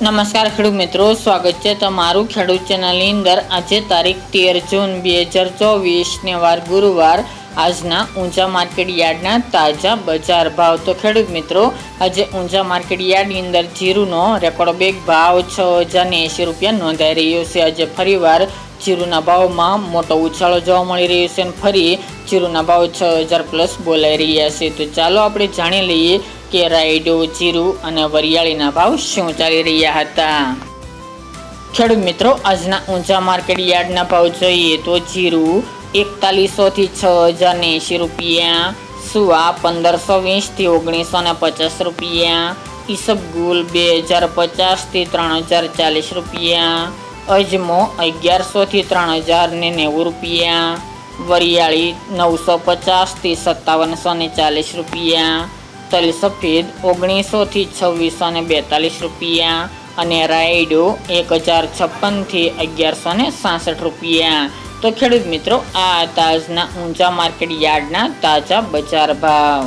નમસ્કાર ખેડૂત મિત્રો, સ્વાગત છે તમારું ખેડૂત ચેનલની અંદર। આજે તારીખ 13 જૂન 2024 ને વાર ગુરુવાર। આજના ઊંઝા માર્કેટ યાર્ડના તાજા બજાર ભાવ। તો ખેડૂત મિત્રો, આજે ઊંઝા માર્કેટ યાર્ડની અંદર જીરુનો રેકોર્ડ બેગ ભાવ 6080 રૂપિયા નોંધાઈ રહ્યો છે। આજે ફરીવાર જીરુના ભાવમાં મોટો ઉછાળો જોવા મળી રહ્યો છે અને ફરી જીરુના ભાવ 6000 પ્લસ બોલાઈ રહ્યા છે। તો ચાલો આપણે જાણી લઈએ કે રાયડો, જીરું અને વરિયાળીના ભાવ શું ચાલી રહ્યા હતા। ખેડૂત મિત્રો, આજના ઊંઝા માર્કેટ યાર્ડના ભાવ જોઈએ તો જીરું 4100 થી 6080 રૂપિયા, સુવા 1520 થી 1950 રૂપિયા, ઈસબગુલ 2050 થી 3040 રૂપિયા, અજમો 1100 થી 3090 રૂપિયા, વરિયાળી 950 થી 5740 રૂપિયા, તલ સફેદ 1900 થી 2642 રૂપિયા અને રાયડો 1056 થી 1166 રૂપિયા। તો ખેડૂત મિત્રો, આ તાજના ઊંઝા માર્કેટ યાર્ડના તાજા બજાર ભાવ।